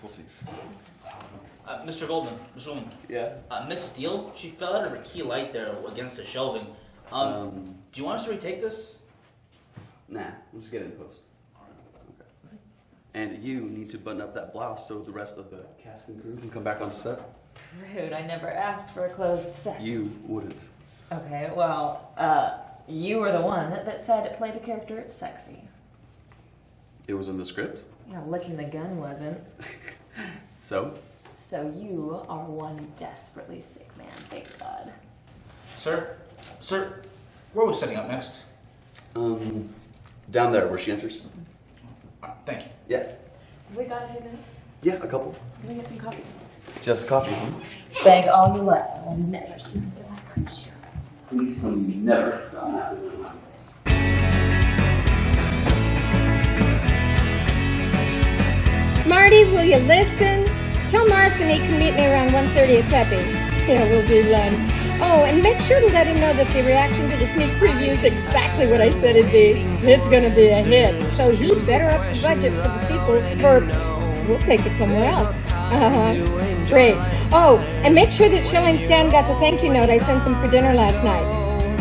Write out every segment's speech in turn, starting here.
We'll see. Mr. Goldman, Mr. Goldman. Yeah? Miss Steele, she fell out of her key light there against the shelving. Do you want us to retake this? Nah, we'll just get it in post. Okay. And you need to button up that blouse so the rest of the cast and crew can come back on set. Rude, I never asked for a closed set. You wouldn't. Okay, well, you were the one that said play the character sexy. It was in the script? Yeah, licking the gun wasn't. So? So you are one desperately sick man, thank God. Sir, where are we setting up next? Down there where she enters. Thank you. Yeah. Have we got a few minutes? Yeah, a couple. Can we get some coffee? Just coffee, huh? Beg all you let. I'll never see you like you. Please tell me you never done that. Marty, will you listen? Tell Marson he can meet me around 1:30 at Pepe's. Yeah, we'll do lunch. Oh, and make sure to let him know that the reaction to the sneak preview is exactly what I said it'd be. It's gonna be a hit. So he'd better up the budget for the sequel we'll take it somewhere else. Great. Oh, and make sure that Shelley and Stan got the thank you note I sent them for dinner last night.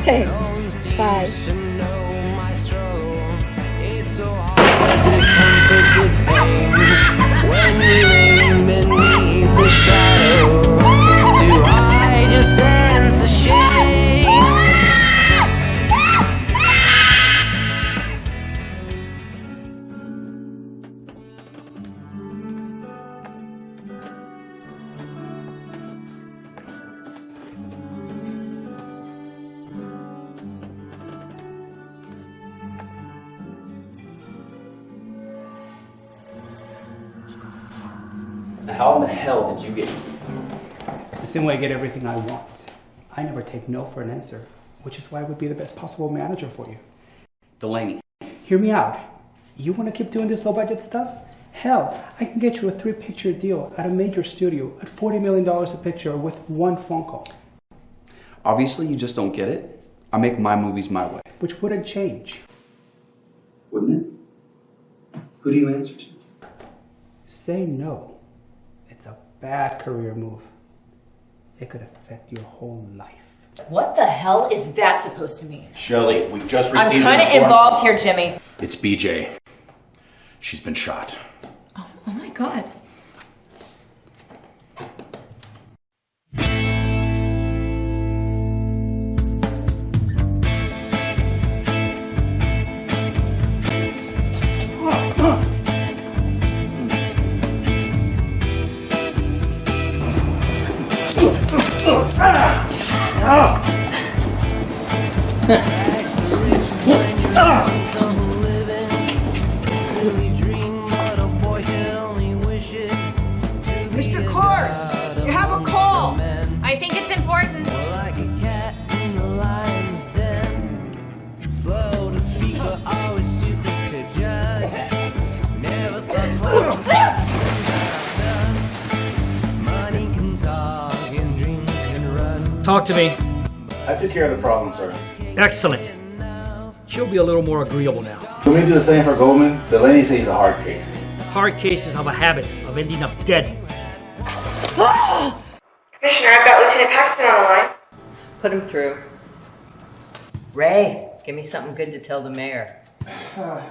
Thanks. Bye. When you beneath the shadow, do I just sense a shame? How in the hell did you get here? The same way I get everything I want. I never take no for an answer, which is why I would be the best possible manager for you. Delaney. Hear me out. You want to keep doing this low budget stuff? Hell, I can get you a 3-picture deal at a major studio at $40 million a picture with one phone call. Obviously, you just don't get it. I make my movies my way. Which wouldn't change. Wouldn't it? Who do you answer to? Say no. It's a bad career move. It could affect your whole life. What the hell is that supposed to mean? Shelley, we just received I'm kind of involved here, Jimmy. It's BJ. She's been shot. Oh my God. Mr. Court, you have a call. I think it's important. Like a cat in the lion's den. Slow to speak, but always too quick to judge. Never thought twice. Money can talk and dreams can run. Talk to me. I took care of the problem, sir. Excellent. She'll be a little more agreeable now. Can we do the same for Goldman? Delaney says he's a hard case. Hard cases have a habit of ending up dead. Commissioner, I've got Lieutenant Paxton on the line. Put him through. Ray, give me something good to tell the mayor. Well,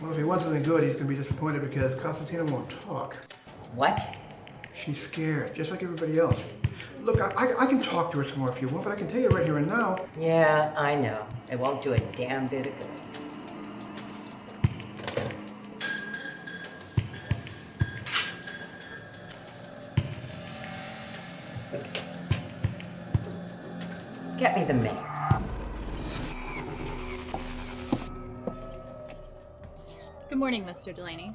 if he wants something good, he's going to be disappointed because Constantina won't talk. What? She's scared, just like everybody else. Look, I can talk to her some more if you want, but I can tell you right here and now. Yeah, I know. It won't do a damn bit of good. Get me the mayor. Good morning, Mr. Delaney.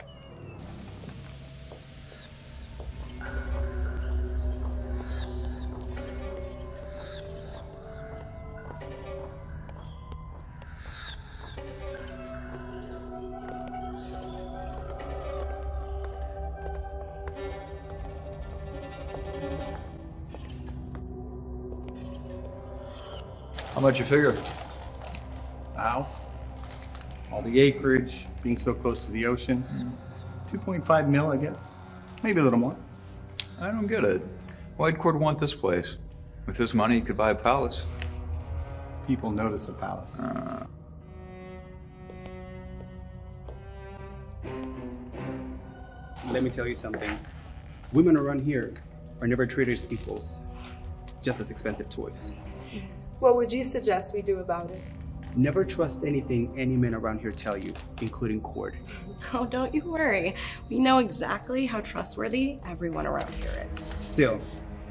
How much you figure? The house, all the acreage, being so close to the ocean. 2.5 mil, I guess. Maybe a little more. I don't get it. Why'd Cord want this place? With his money, he could buy a palace. People notice a palace. let me tell you something. Women around here are never treated as equals, just as expensive toys. What would you suggest we do about it? Never trust anything any men around here tell you, including Cord. Oh, don't you worry. We know exactly how trustworthy everyone around here is. Still,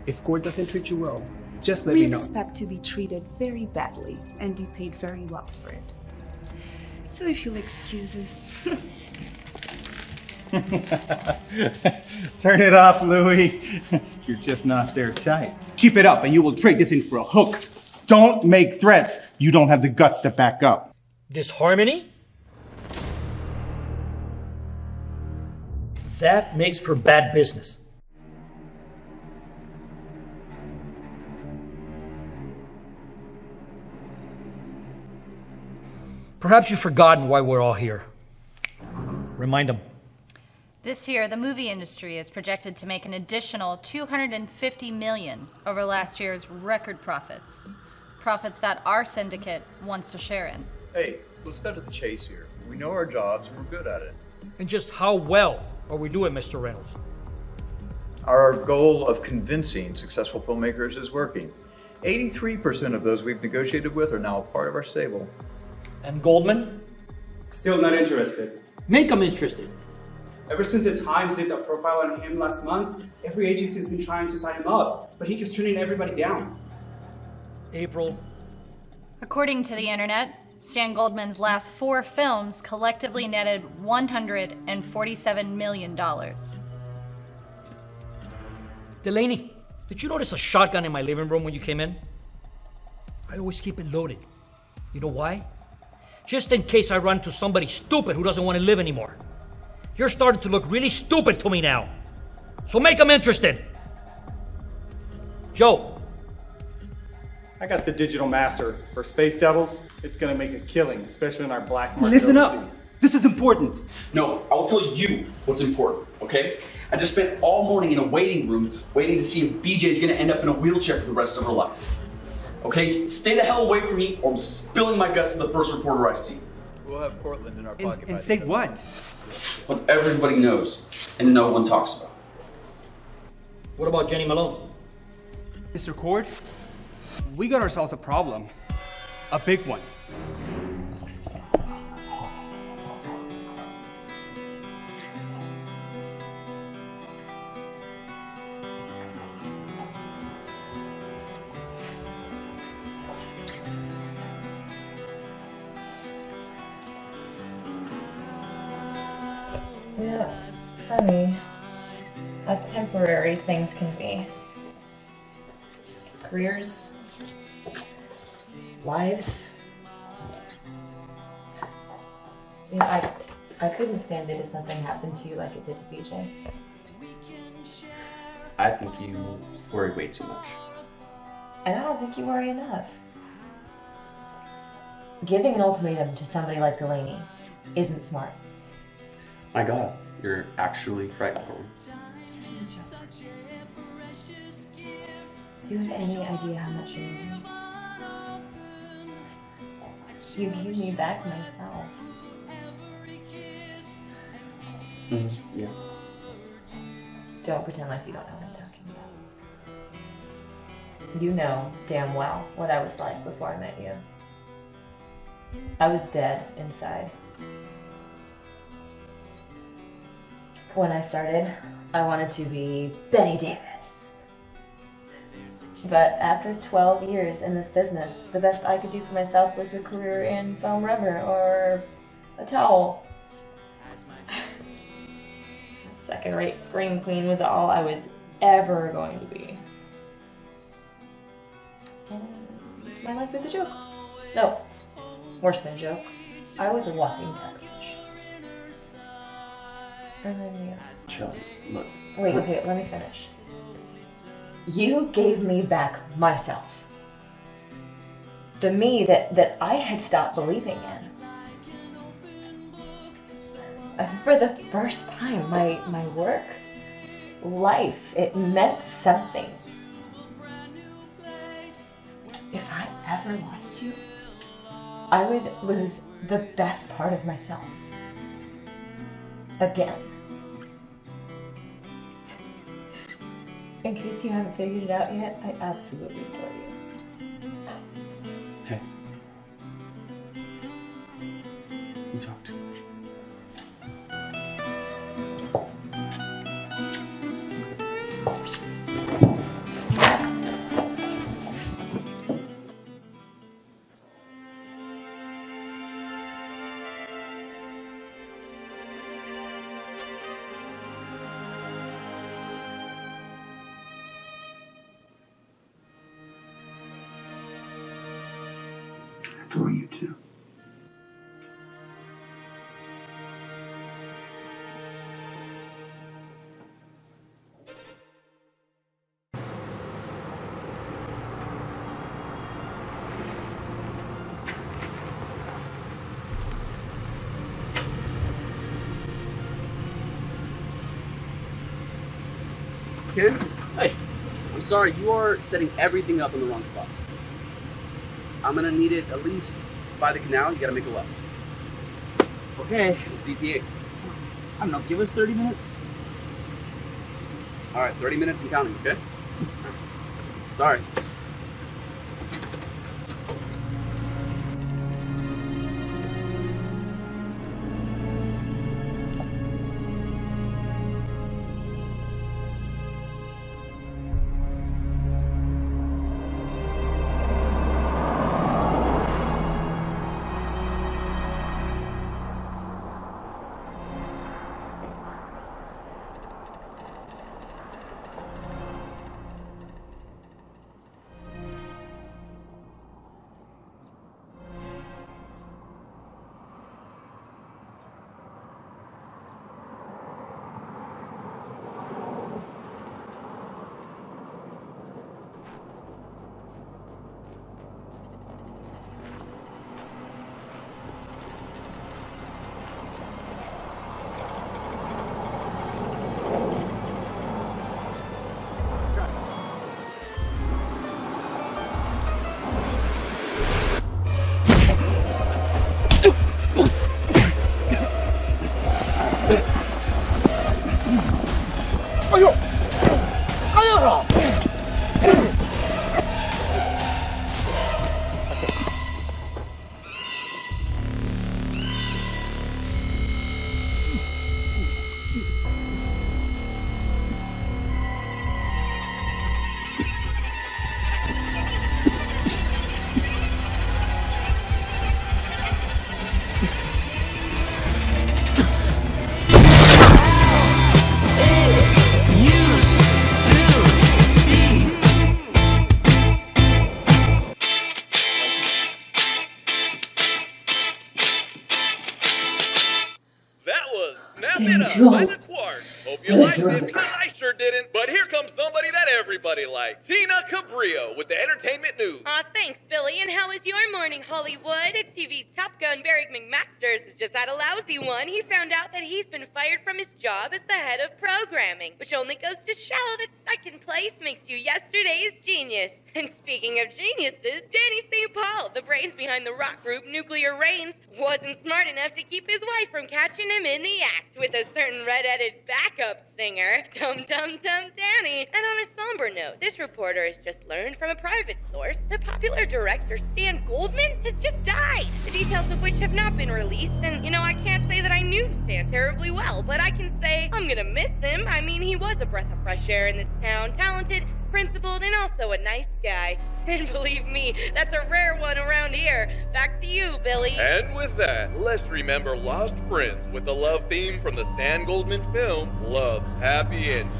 if Cord doesn't treat you well, just let We me know. expect to be treated very badly and be paid very well for it. So if you'll excuse us. Turn it off, Louie. You're just not their type. Keep it up and you will trade this in for a hook. Don't make threats you don't have the guts to back up. Disharmony? That makes for bad business. Perhaps you've forgotten why we're all here. Remind them. This year, the movie industry is projected to make an additional $250 million over last year's record profits. Profits that our syndicate wants to share in. Hey, let's cut to the chase here. We know our jobs and we're good at it. And just how well are we doing, Mr. Reynolds? Our goal of convincing successful filmmakers is working. 83% of those we've negotiated with are now a part of our stable. And Goldman? Still not interested. Make them interested. Ever since the Times did a profile on him last month, every agency has been trying to sign him up, but he keeps turning everybody down. April. According to the internet, Stan Goldman's last 4 films collectively netted $147 million. Delaney, did you notice a shotgun in my living room when you came in? I always keep it loaded. You know why? Just in case I run into somebody stupid who doesn't want to live anymore. You're starting to look really stupid to me now. So make them interested. Joe. I got the digital master for Space Devils. It's gonna make a killing, especially in our black market Listen overseas. up! This is important! No, I will tell you what's important, okay? I just spent all morning in a waiting room waiting to see if BJ is gonna end up in a wheelchair for the rest of her life. Okay? Stay the hell away from me or I'm spilling my guts to the first reporter I see. We'll have Portland in our pocket. And say what? What everybody knows and no one talks about. What about Jenny Malone? Mr. Cord, we got ourselves a problem. A big one. Yeah, it's funny how temporary things can be. Careers, lives. You know, I couldn't stand it if something happened to you like it did to BJ. I think you worry way too much. And I don't think you worry enough. Giving an ultimatum to somebody like Delaney isn't smart. My God, you're actually frightened for me. This isn't a joke. Do you have any idea how much you mean to me? You gave me back myself. Yeah. Don't pretend like you don't know what I'm talking about. You know damn well what I was like before I met you. I was dead inside. When I started, I wanted to be Betty Davis. But after 12 years in this business, the best I could do for myself was a career in foam rubber or a towel. Second-rate scream queen was all I was ever going to be. And my life was a joke. No, worse than a joke. I was a walking television. And then you. Chill. Look. Wait, okay, let me finish. You gave me back myself. The me that I had stopped believing in. And for the first time, my work, life, it meant something. If I ever lost you, I would lose the best part of myself. Again. In case you haven't figured it out yet, I absolutely adore you. Hey. You talk too much. I adore you too. Ken? Hey. I'm sorry, you are setting everything up in the wrong spot. I'm gonna need it at least by the canal. You gotta make a left. Okay. The CTA. I don't know, give us 30 minutes. Alright, 30 minutes and counting, okay? Sorry. Getting too old for this rubbish. I sure didn't, but here comes somebody that everybody likes. Tina Cabrillo with the entertainment news. Aw, thanks, Billy. And how was your morning, Hollywood? TV Top Gun Barrick McMasters has just had a lousy one. He found out that he's been fired from his job as the head of programming, which only goes to show that second place makes you yesterday's genius. And speaking of geniuses, Danny St. Paul, the brains behind the rock group Nuclear Rains, wasn't smart enough to keep his wife from catching him in the act with a certain red-headed backup singer, Dum Dum Dum Danny. And on a somber note, this reporter has just learned from a private source that popular director Stan Goldman has just died, the details of which have not been released. And, I can't say that I knew Stan terribly well, but I can say I'm gonna miss him. I mean, he was a breath of fresh air in this town, talented, principled, and also a nice guy. And believe me, that's a rare one around here. Back to you, Billy. And with that, let's remember Lost Friends with the love theme from the Stan Goldman film, Love's Happy Ending.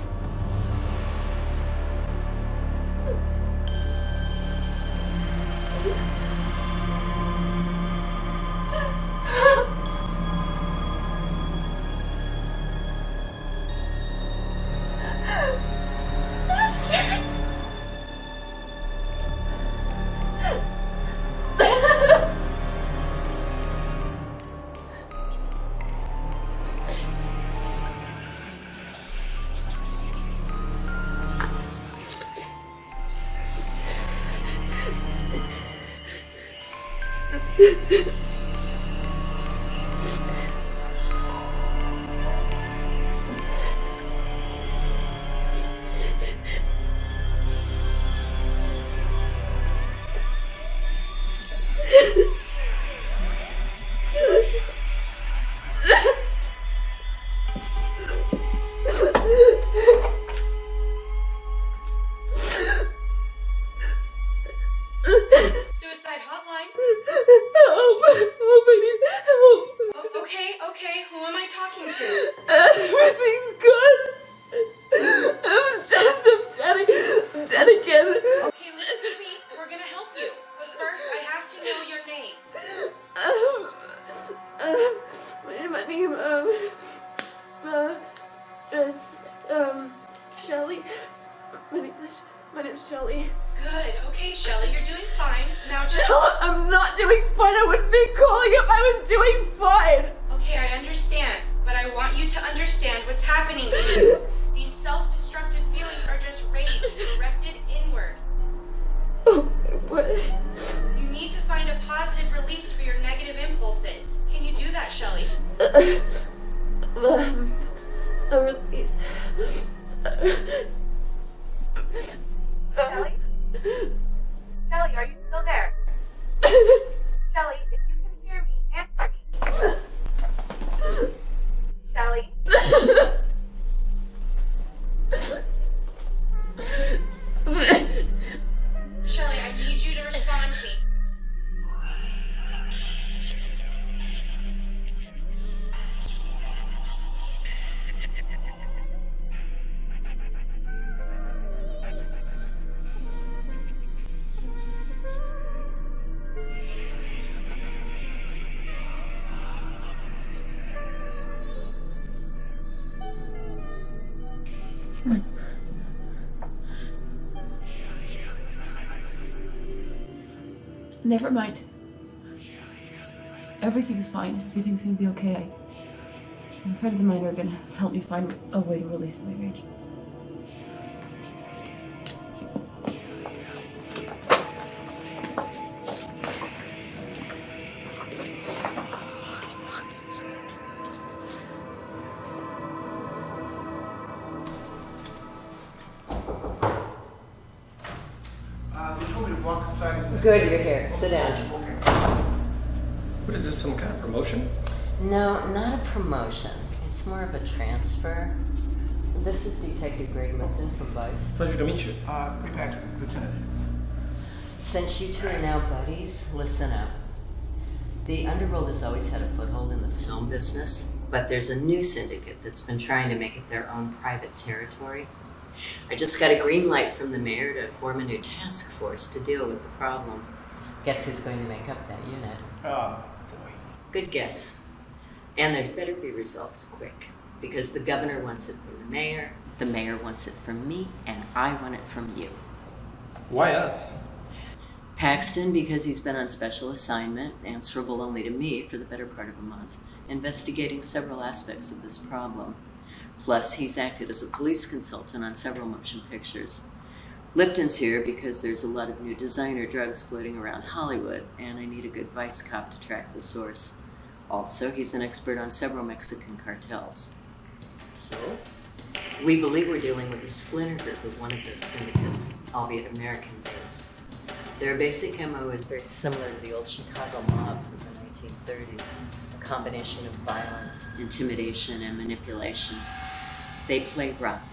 talking to? Everything's good. I'm dead again. Okay, listen to me. We're gonna help you. But first, I have to know your name. My name, Shelly. My name's Shelly. Good. Okay, Shelly, you're doing fine. Now just... No, I'm not doing fine. I wouldn't be calling if I was doing fine. Okay, I understand. But I want you to understand what's happening to you. These self-destructive feelings are just rage directed inward. What? You need to find a positive release for your negative impulses. Can you do that, Shelly? A release. Shelly? Shelly, are you still there? Shelly, if you can hear me, answer me. Shelly? Shelly, I need you to respond to me. Never mind. Everything's fine. Everything's gonna be okay. Some friends of mine are gonna help me find a way to release my rage. Good, you're here. Sit down. What is this, some kind of promotion? No, not a promotion. It's more of a transfer. This is Detective Greg Lipton from Vice. Pleasure to meet you. Lieutenant. Since you two are now buddies, listen up. The underworld has always had a foothold in the film business, but there's a new syndicate that's been trying to make it their own private territory. I just got a green light from the mayor to form a new task force to deal with the problem. Guess who's going to make up that unit? Boy. Good guess. And there better be results quick, because the governor wants it from the mayor wants it from me, and I want it from you. Why us? Paxton, because he's been on special assignment, answerable only to me for the better part of a month, investigating several aspects of this problem. Plus, he's acted as a police consultant on several motion pictures. Lipton's here because there's a lot of new designer drugs floating around Hollywood, and I need a good vice cop to track the source. Also, he's an expert on several Mexican cartels. So? We believe we're dealing with a splinter group of one of those syndicates, albeit American-based. Their basic MO is very similar to the old Chicago mobs of the 1930s, a combination of violence, intimidation, and manipulation. They play rough,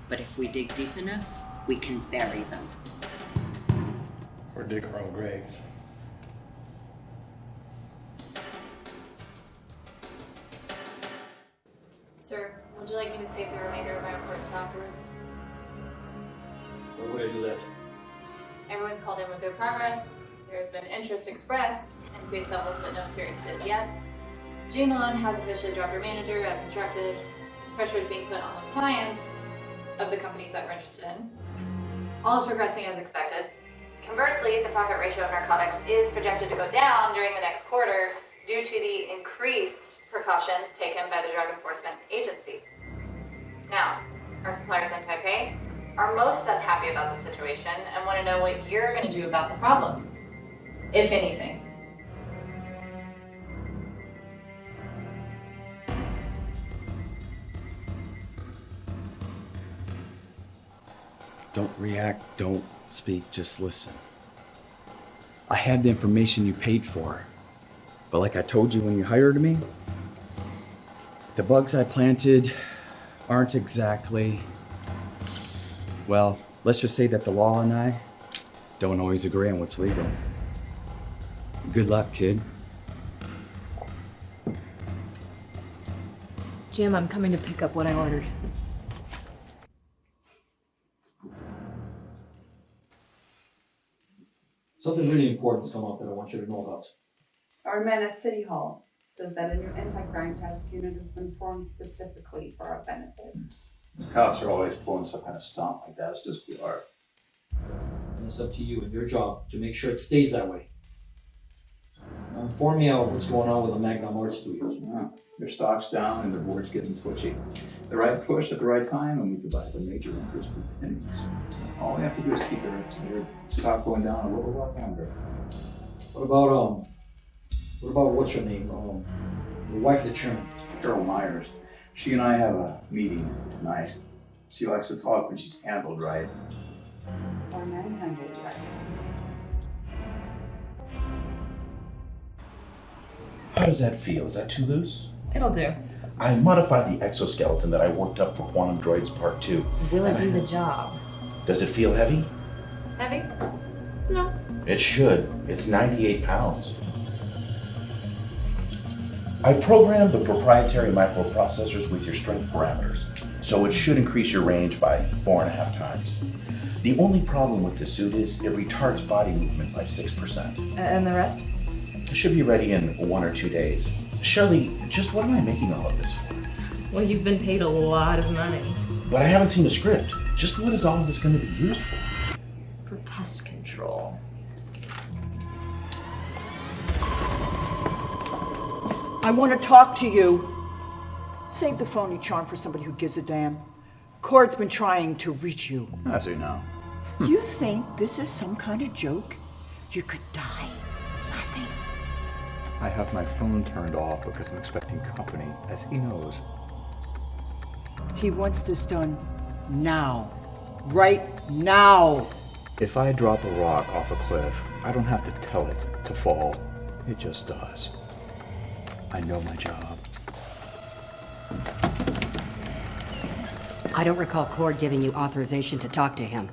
but if we dig deep enough, we can bury them. Or dig our own graves. Sir, would you like me to save the remainder of my report until afterwards? Where would I do that? Everyone's called in with their progress. There's been interest expressed in space levels, but no serious bids yet. Jane alone has officially dropped her manager as instructed. Pressure is being put on those clients of the companies that we're interested in. All is progressing as expected. Conversely, the profit ratio of narcotics is projected to go down during the next quarter due to the increased precautions taken by the Drug Enforcement Agency. Now, our suppliers in Taipei are most unhappy about the situation and want to know what you're going to do about the problem, if anything. Don't react, don't speak, just listen. I have the information you paid for, but like I told you when you hired me, the bugs I planted aren't exactly, well, let's just say that the law and I don't always agree on what's legal. Good luck, kid. Jim, I'm coming to pick up what I ordered. Something really important's come up that I want you to know about. Our man at City Hall says that a new anti-crime task unit has been formed specifically for our benefit. Cops are always pulling some kind of stunt like that. It's just PR. And it's up to you and your job to make sure it stays that way. Now inform me on what's going on with the Magnum Art Studios. Their stock's down and their board's getting twitchy. The right push at the right time and we provide a major increase for pennies. All we have to do is keep their stock going down a little while longer. What about what's her name? The wife of the chairman. Cheryl Myers. She and I have a meeting tonight. She likes to talk when she's handled right. Our man handled right. How does that feel? Is that too loose? It'll do. I modified the exoskeleton that I worked up for Quantum Droids Part 2. Will it do the job? Does it feel heavy? Heavy? No. It should. It's 98 pounds. I programmed the proprietary microprocessors with your strength parameters, so it should increase your range by 4.5 times. The only problem with the suit is it retards body movement by 6%. And the rest? It should be ready in 1 or 2 days. Shirley, just what am I making all of this for? Well, you've been paid a lot of money. But I haven't seen the script. Just what is all of this going to be used for? For pest control. I want to talk to you. Save the phony charm for somebody who gives a damn. Cord's been trying to reach you. I see now. You think this is some kind of joke? You could die. Nothing. I have my phone turned off because I'm expecting company, as he knows. He wants this done now. Right now. If I drop a rock off a cliff, I don't have to tell it to fall. It just does. I know my job. I don't recall Cord giving you authorization to talk to him.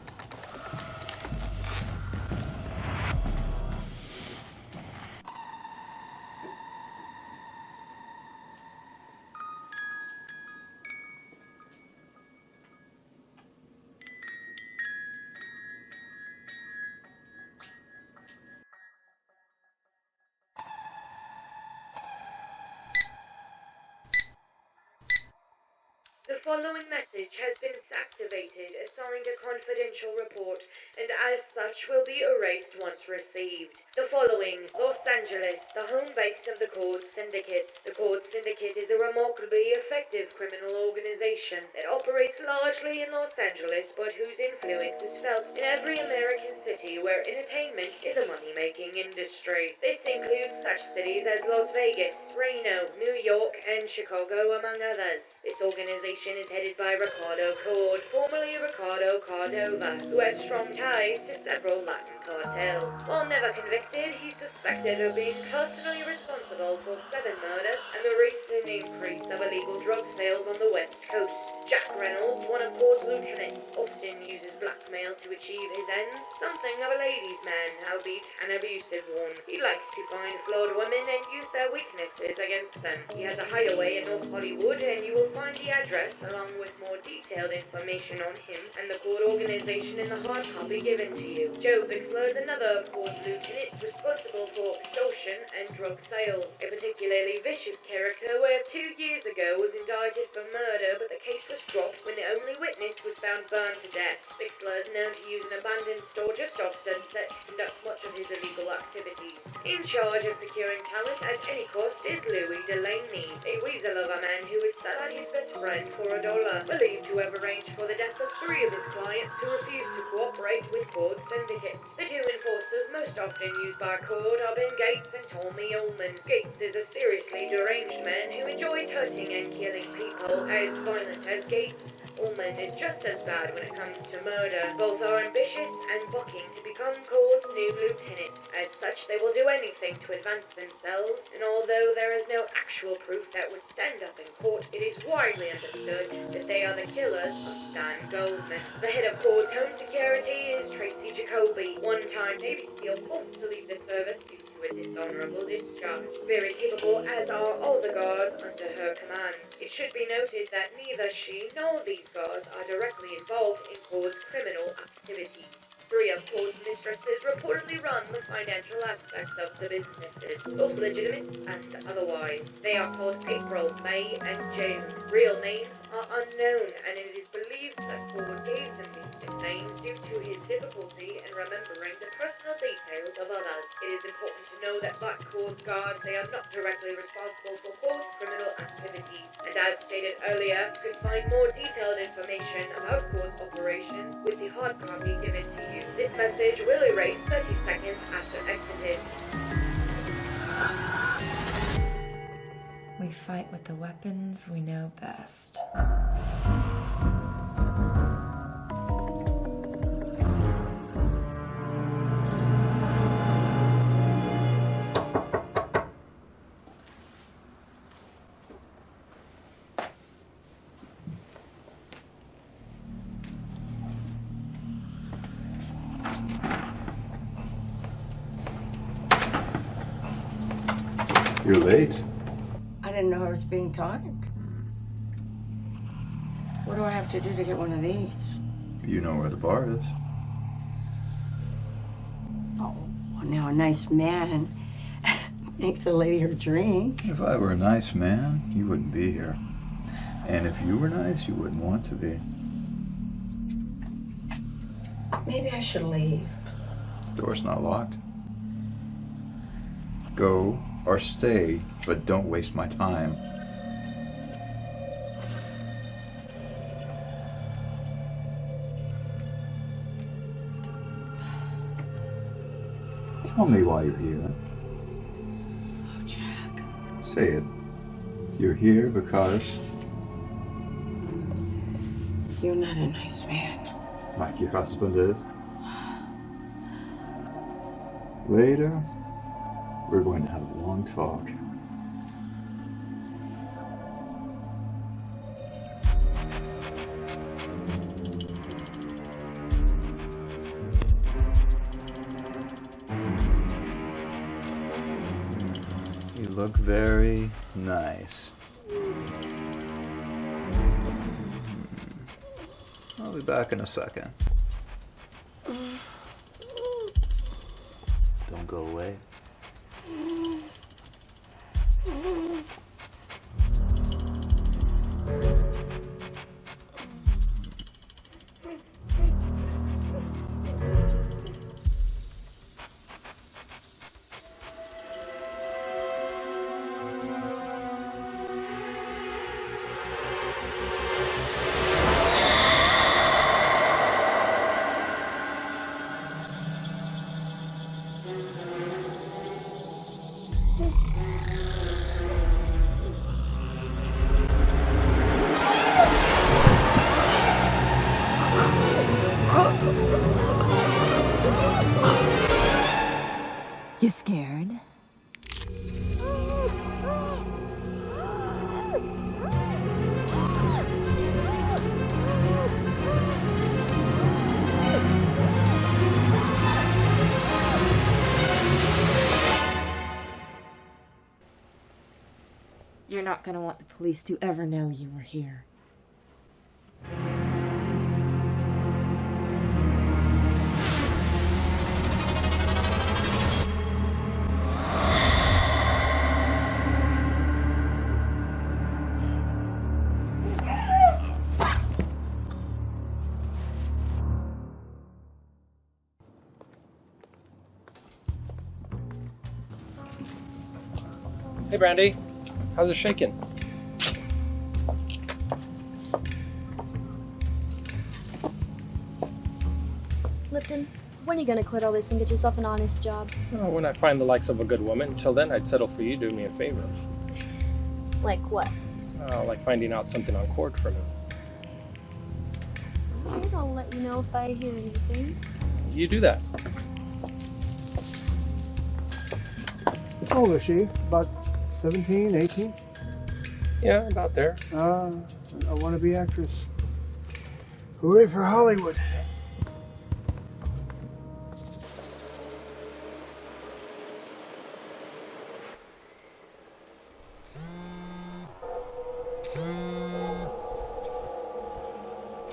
The following message has been activated, assigned a confidential report, and as such will be erased once received. The following: Los Angeles, the home base of the Cord Syndicate. The Cord Syndicate is a remarkably effective criminal organization that operates largely in Los Angeles, but whose influence is felt in every American city where entertainment is a money-making industry. This includes such cities as Las Vegas, Reno, New York, and Chicago, among others. This organization is headed by Ricardo Cord, formerly Ricardo Cardova, who has strong ties to several Latin cartels. While never convicted, he's suspected of being personally responsible for 7 murders and the recent increase of illegal drug sales on the West Coast. Jack Reynolds, one of Cord's lieutenants, often uses blackmail to achieve his ends, something of a ladies' man, albeit an abusive one. He likes to find flawed women and use their weaknesses against them. He has a hideaway in North Hollywood, and you will find the address along with more detailed information on him and the Cord organization in the hard copy given to you. Joe Bixler is another of Cord's lieutenants responsible for extortion and drug sales. A particularly vicious character where 2 years ago was indicted for murder, but the case was dropped when the only witness was found burned to death. Bixler is known to use an abandoned store just off Sunset to conduct much of his illegal activities. In charge of securing talent at any cost is Louis Delaney, a weasel of a man who would sell out his best friend for $1, believed to have arranged for the death of 3 of his clients who refused to cooperate with Cord's syndicate. The 2 enforcers most often used by Cord are Ben Gates and Tommy Ullman. Gates is a seriously deranged man who enjoys hurting and killing people, as violent as Gates. Ullman is just as bad when it comes to murder. Both are ambitious and bucking to become Cord's new lieutenant. As such, they will do anything to advance themselves, and although there is no actual proof that would stand up in court, it is widely understood that they are the killers of Stan Goldman. The head of Cord's home security is Tracy Jacoby, one-time Navy SEAL forced to leave the service due to with this honorable discharge. Very capable, as are all the guards under her command. It should be noted that neither she nor these guards are directly involved in Court's criminal activity. 3 of Court's mistresses reportedly run the financial aspects of the businesses, both legitimate and otherwise. They are called April, May, and June. Real names are unknown, and it is believed that Court gave them these nicknames due to his difficulty in remembering the personal details of others. It is important to know that like Court's guards, they are not directly responsible for Court's criminal activity. And as stated earlier, you can find more detailed information about Court's operations with the hard copy given to you. This message will erase 30 seconds after exiting. We fight with the weapons we know best. You're late. I didn't know I was being timed. What do I have to do to get one of these? You know where the bar is. Oh, well, now a nice man makes a lady her drink. If I were a nice man, you wouldn't be here. And if you were nice, you wouldn't want to be. Maybe I should leave. The door's not locked. Go or stay, but don't waste my time. Tell me why you're here. Oh, Jack. Say it. You're here because... You're not a nice man. Like your husband is. Later, we're going to have a long talk. You look very nice. I'll be back in a second. Don't go away. You scared? You're not gonna want the police to ever know you were here. Hey, Brandy. How's it shaking? Lipton, when are you gonna quit all this and get yourself an honest job? Well, when I find the likes of a good woman. Until then, I'd settle for you doing me a favor. Like what? Like finding out something on court for me. I'll let you know if I hear anything. You do that. How old is she? About 17, 18? Yeah, about there. A wannabe actress. Hooray for Hollywood.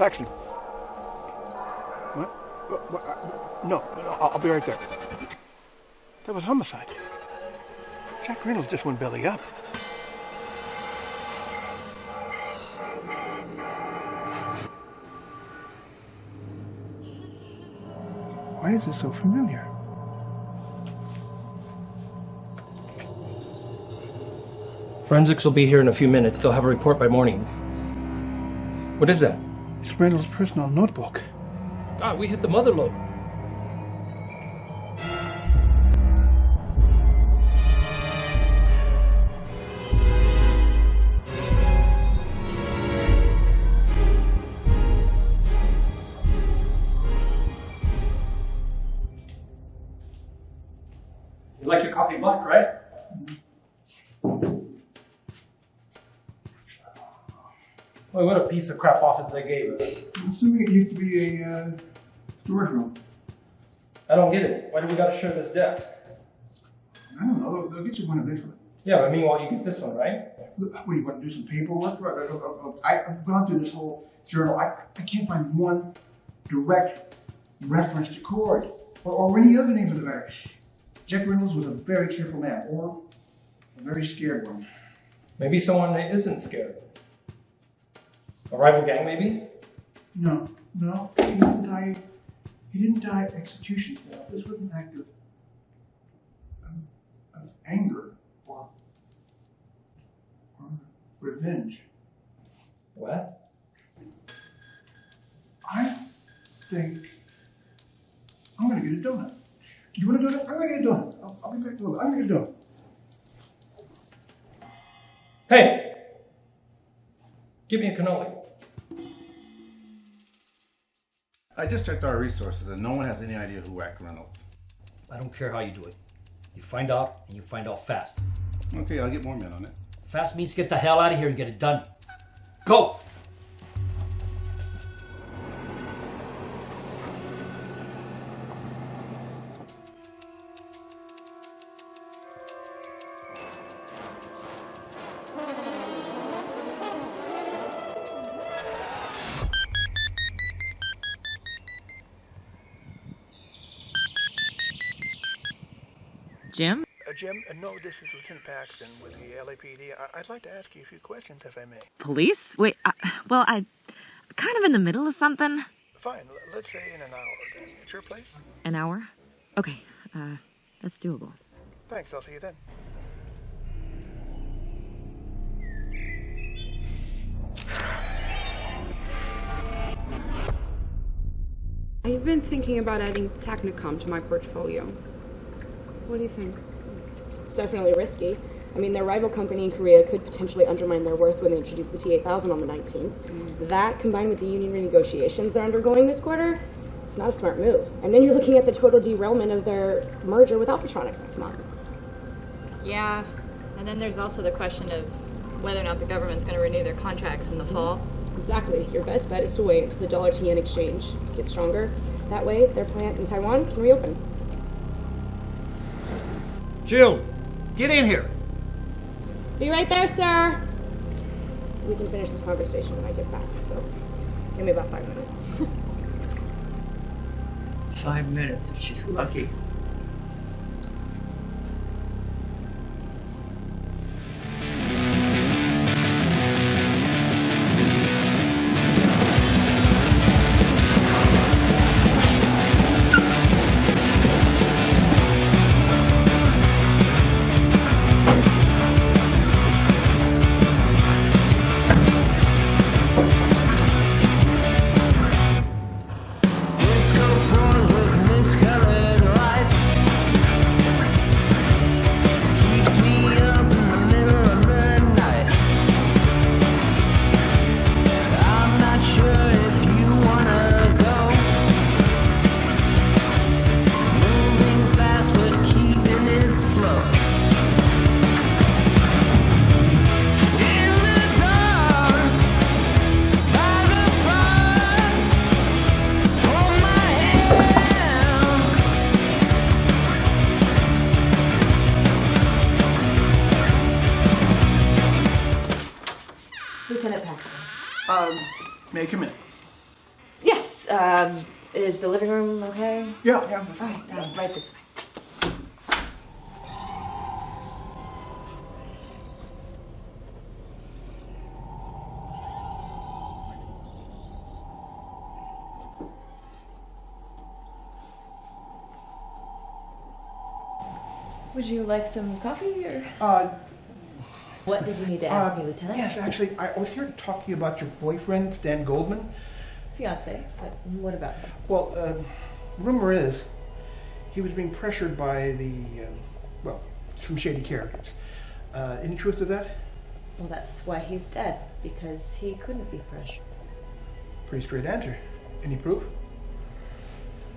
Paxton. What? No, I'll be right there. That was homicide. Jack Reynolds just went belly up. Why is this so familiar? Forensics will be here in a few minutes. They'll have a report by morning. What is that? It's Reynolds' personal notebook. God, we hit the mother lode. You like your coffee black, right? Well, what a piece of crap office they gave us. I'm assuming it used to be a storage room. I don't get it. Why do we gotta share this desk? I don't know. They'll get you one eventually. Yeah, but meanwhile, you get this one, right? What, do you want to do some paperwork? I've gone through this whole journal. I can't find one direct reference to Cord or any other name for the matter. Jack Reynolds was a very careful man, or a very scared one. Maybe someone that isn't scared. A rival gang, maybe? No. He didn't die of execution style. This was an act of anger or revenge. What? I think I'm gonna get a donut. You want a donut? I'm gonna get a donut. I'll be back in a little bit. I'm gonna get a donut. Hey! Give me a cannoli. I just checked our resources and no one has any idea who whacked Reynolds. I don't care how you do it. You find out, and you find out fast. Okay, I'll get more men on it. Fast means get the hell out of here and get it done. Go! Jim? Jim, no, this is Lieutenant Paxton with the LAPD. I'd like to ask you a few questions, if I may. Police? Wait, I'm kind of in the middle of something. Fine, let's say in an hour then. At your place? An hour? Okay, that's doable. Thanks, I'll see you then. I've been thinking about adding Technicom to my portfolio. What do you think? It's definitely risky. I mean, their rival company in Korea could potentially undermine their worth when they introduce the T8000 on the 19th. That, combined with the union renegotiations they're undergoing this quarter, it's not a smart move. And then you're looking at the total derailment of their merger with Alphatronics next month. Yeah, and then there's also the question of whether or not the government's going to renew their contracts in the fall. Exactly. Your best bet is to wait until the dollar to yen exchange gets stronger. That way, their plant in Taiwan can reopen. Jill, get in here. Be right there, sir. We can finish this conversation when I get back, so give me about 5 minutes. 5 minutes if she's lucky. May I come in? Is the living room okay? Yeah. All right, right this way. Would you like some coffee or? What did you need to ask me, Lieutenant? Yes, actually, I was here to talk to you about your boyfriend, Stan Goldman. Fiance, but what about him? Well, rumor is he was being pressured by some shady characters. Any truth to that? Well, that's why he's dead, because he couldn't be pressured. Pretty straight answer. Any proof?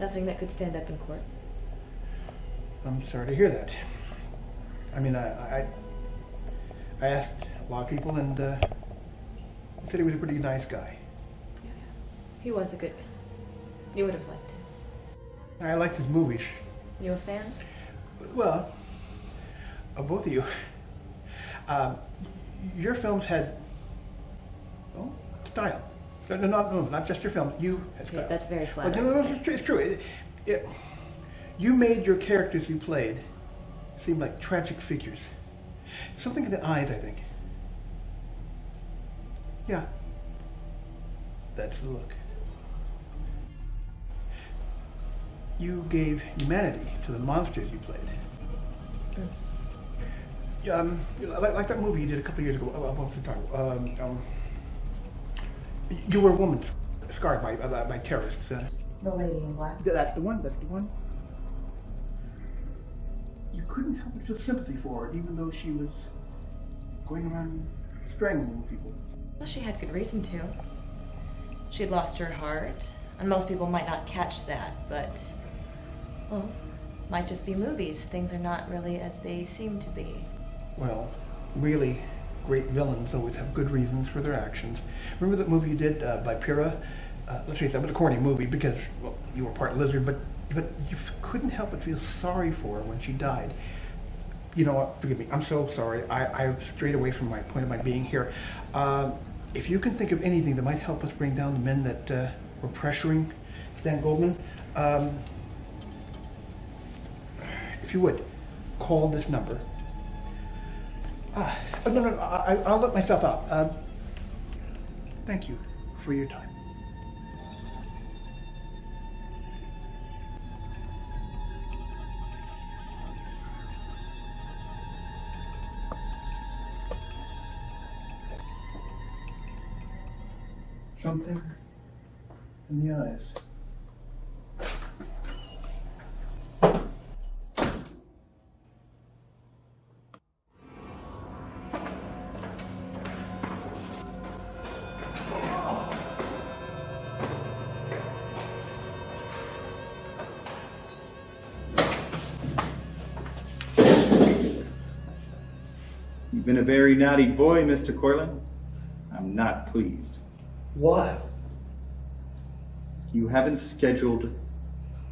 Nothing that could stand up in court. I'm sorry to hear that. I mean, I asked a lot of people, and they said he was a pretty nice guy. Yeah. He was a good man. You would have liked him. I liked his movies. You a fan? Well, of both of you. Your films had, style. No, not just your films. You had style. Okay, that's very Well, flattering. no, it's true. You made your characters you played seem like tragic figures. Something in the eyes, I think. Yeah. That's the look. You gave humanity to the monsters you played. Like that movie you did a couple of years ago. What was the title? You were a woman scarred by terrorists. The Lady in Black. That's the one. You couldn't help but feel sympathy for her, even though she was going around strangling people. Well, she had good reason to. She'd lost her heart, and most people might not catch that, but, well, might just be movies. Things are not really as they seem to be. Well, really great villains always have good reasons for their actions. Remember that movie you did, Vipera? Let's face it, that was a corny movie because, well, you were part lizard, but you couldn't help but feel sorry for her when she died. You know what, forgive me, I'm so sorry. I strayed away from my point of my being here. If you can think of anything that might help us bring down the men that were pressuring Stan Goldman, if you would, call this number. No, I'll let myself out. Thank you for your time. Something in the eyes. You've been a very naughty boy, Mr. Corlin. I'm not pleased. Why? You haven't scheduled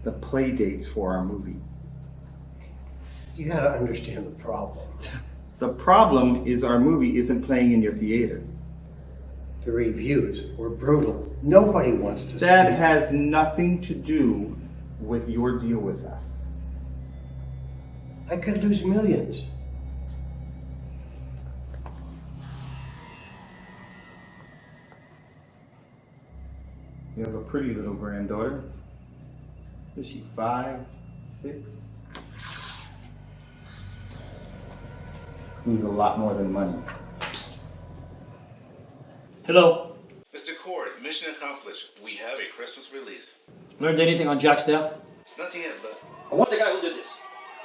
the play dates for our movie. You gotta understand the problem. The problem is our movie isn't playing in your theater. The reviews were brutal. Nobody wants to see it. That has nothing to do with your deal with us. I could lose millions. You have a pretty little granddaughter. Is she 5, 6? Needs a lot more than money. Hello. Mr. Cord, mission accomplished. We have a Christmas release. Learned anything on Jack's death? Nothing yet, but I want the guy who did this.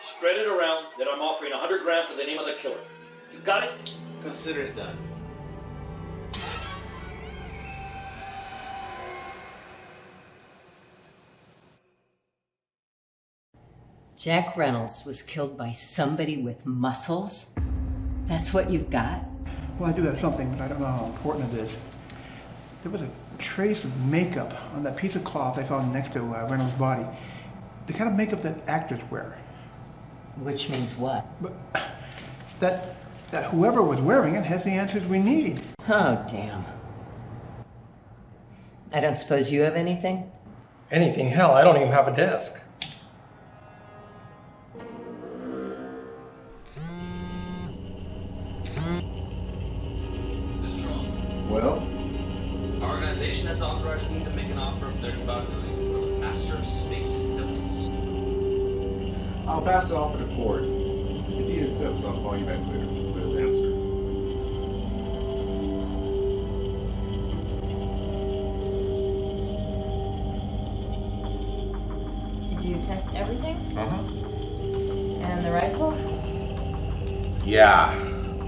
Spread it around that I'm offering $100,000 for the name of the killer. You got it? consider it done. Jack Reynolds was killed by somebody with muscles? That's what you've got? Well, I do have something, but I don't know how important it is. There was a trace of makeup on that piece of cloth I found next to Reynolds' body. The kind of makeup that actors wear. Which means what? But that whoever was wearing it has the answers we need. Oh, damn. I don't suppose you have anything? Anything? Hell, I don't even have a desk. Well? Our organization has authorized me to make an offer of $35 million for the Master of Space Devils. I'll pass the offer to Cord. If he accepts, I'll call you back later with his answer. Did you test everything? Uh-huh. And the rifle? Yeah,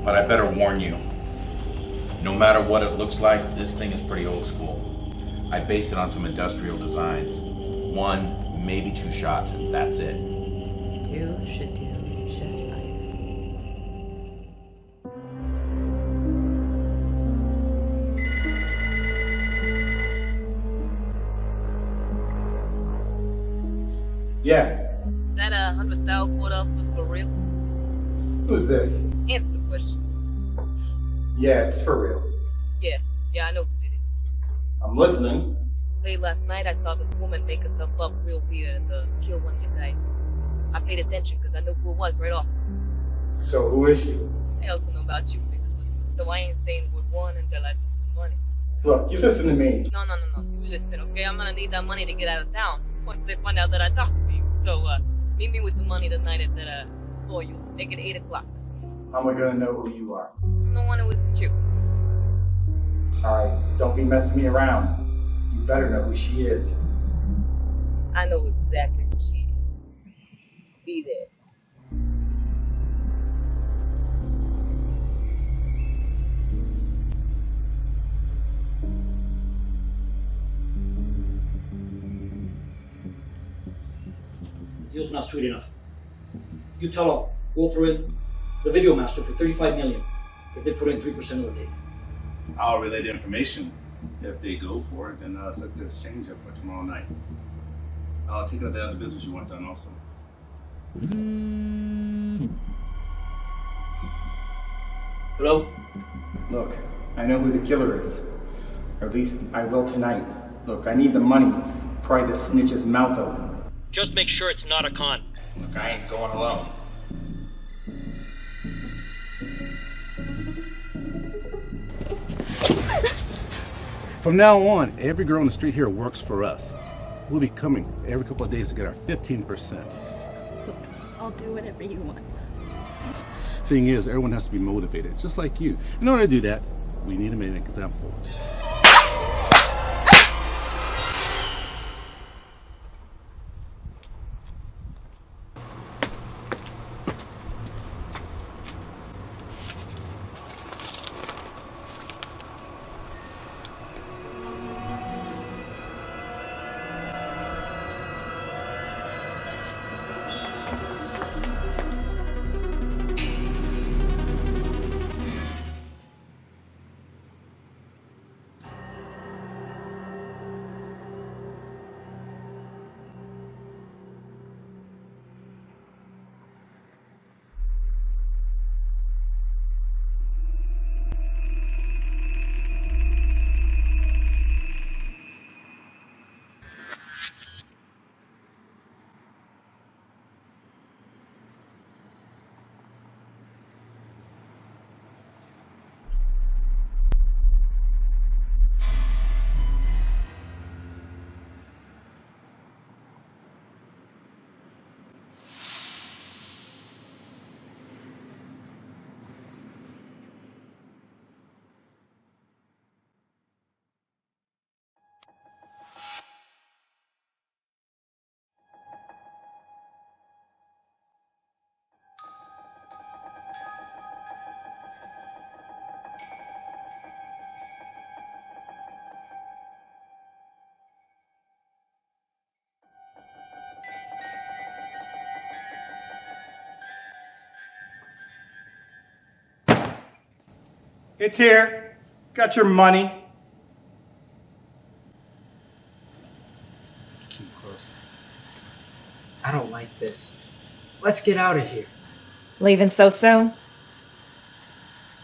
but I better warn you. No matter what it looks like, this thing is pretty old school. I based it on some industrial designs. 1, maybe 2 shots, and that's it. 2 should do just fine. Yeah. That 100,000 quarter up for real? Who's this? Answer the question. Yeah, it's for real. Yeah, I know who did it. I'm listening. Late last night, I saw this woman make herself up real weird and kill one of your guys. I paid attention because I knew who it was right off. So who is she? I also know about you, Mistress. So I ain't saying word one until I see some money. Look, you listen to me. No. You listen, okay? I'm gonna need that money to get out of town once they find out that I talked to you. So, meet me with the money tonight at that floor you'll stake at 8 o'clock. How am I gonna know who you are? No one who isn't you. Alright, don't be messing me around. You better know who she is. I know exactly who she is. Be there. The deal's not sweet enough. You tell them, we'll throw in the video master for $35 million if they put in 3% of the tape. I'll relay the information. If they go for it, then set the exchange up for tomorrow night. I'll take out the other business you want done also. Hello? Look, I know who the killer is. Or at least I will tonight. Look, I need the money. Pry this snitch's mouth open. Just make sure it's not a con. Look, I ain't going alone. From now on, every girl on the street here works for us. We'll be coming every couple of days to get our 15%. I'll do whatever you want. Thing is, everyone has to be motivated, just like you. In order to do that, we need to make an example. It's here. Got your money. Keep close. I don't like this. Let's get out of here. Leaving so soon?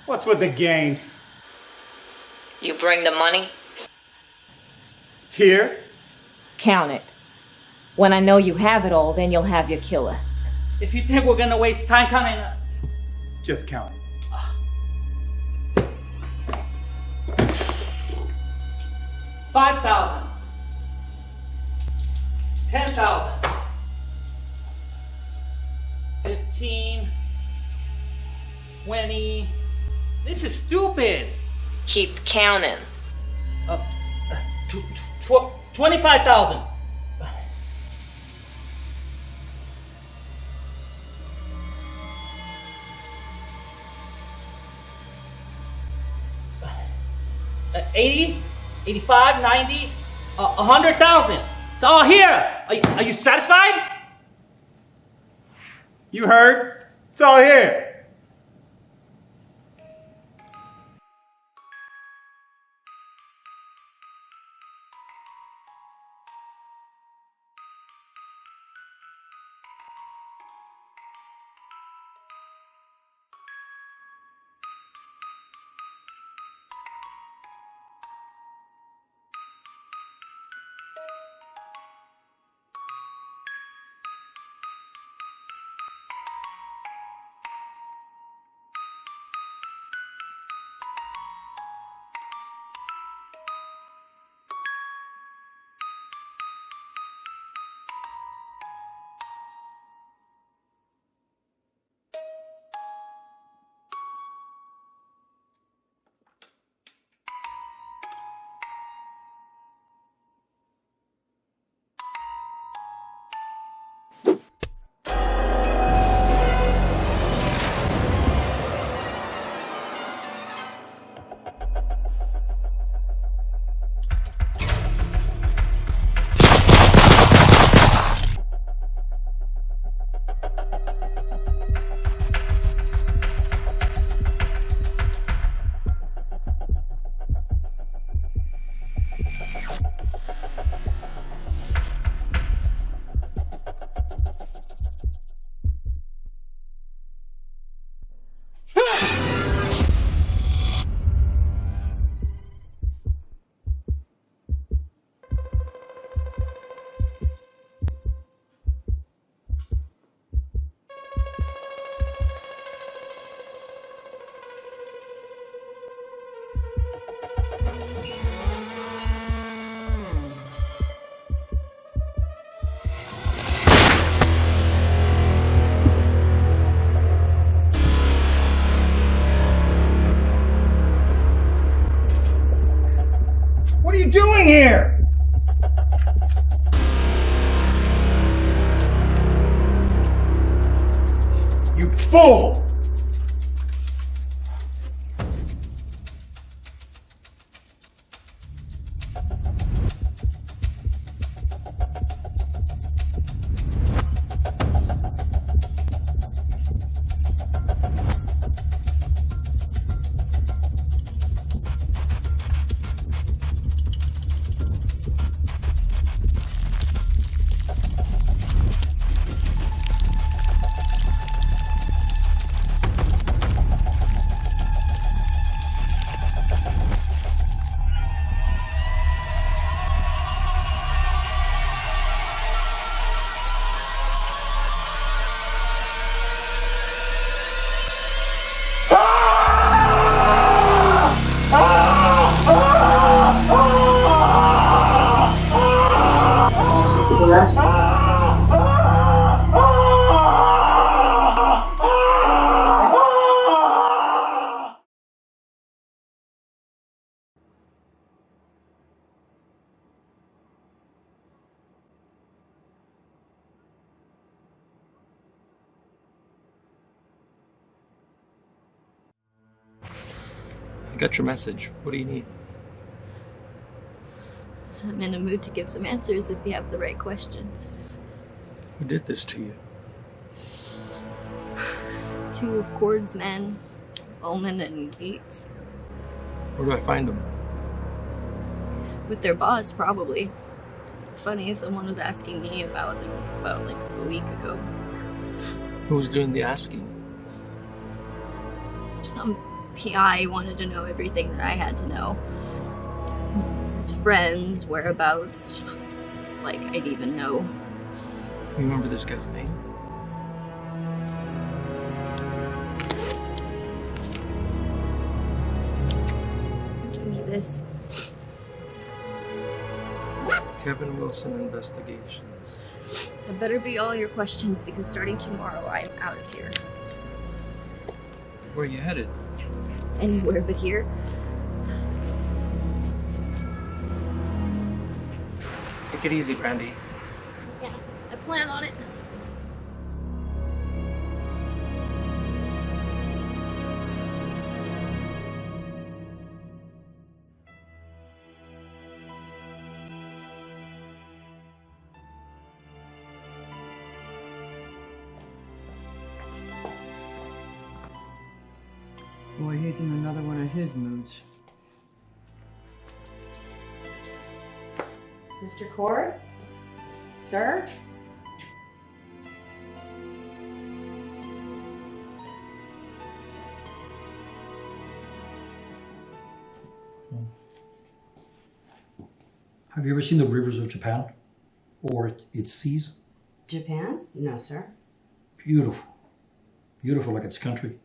What's with the games? You bring the money? It's here. Count it. When I know you have it all, then you'll have your killer. If you think we're gonna waste time counting... Just count it. 5,000. 10,000. 15. 20. This is stupid. Keep counting. 25,000. Uh, 80, 85, 90, 100,000. It's all here. Are you satisfied? You heard? It's all here. What are you doing here? You fool! I got your message. What do you need? I'm in a mood to give some answers if you have the right questions. Who did this to you? Two of Cord's men, Ullman and Gates. Where do I find them? With their boss, probably. Funny, someone was asking me about them about like a week ago. Who was doing the asking? Some PI wanted to know everything that I had to know. His friends, whereabouts, like I'd even know. You remember this guy's name? Give me this. Kevin Wilson Investigations. That better be all your questions because starting tomorrow I'm out of here. Where are you headed? Anywhere but here. Take it easy, Brandy. Yeah, I plan on it. Boy, he's in another one of his moods. Mr. Cord? Sir? Have you ever seen the rivers of Japan? Or its seas? Japan? No, sir. Beautiful. Beautiful like its country.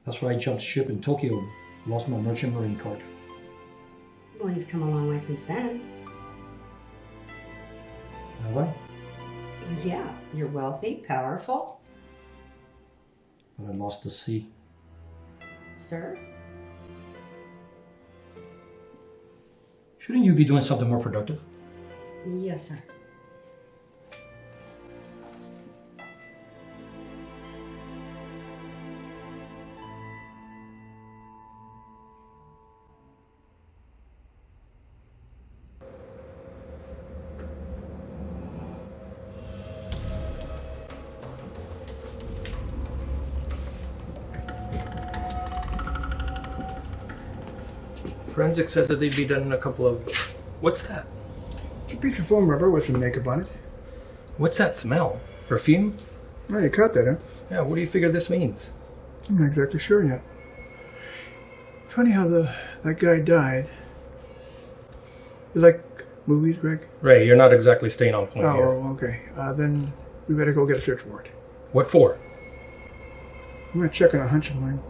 That's why I jumped ship in Tokyo and lost my merchant marine card. Well, you've come a long way since then. Have I? Yeah, you're wealthy, powerful. But I lost the sea. Sir? Shouldn't you be doing something more productive? Yes, sir. Forensics said that they'd be done in a couple of... What's that? It's a piece of foam rubber with some makeup on it. What's that smell? Perfume? Oh, you caught that, huh? Yeah, what do you figure this means? I'm not exactly sure yet. Funny how that guy died. You like movies, Greg? Ray, you're not exactly staying on point here. Oh, okay. Then we better go get a search warrant. What for? I'm gonna check on a hunch of mine.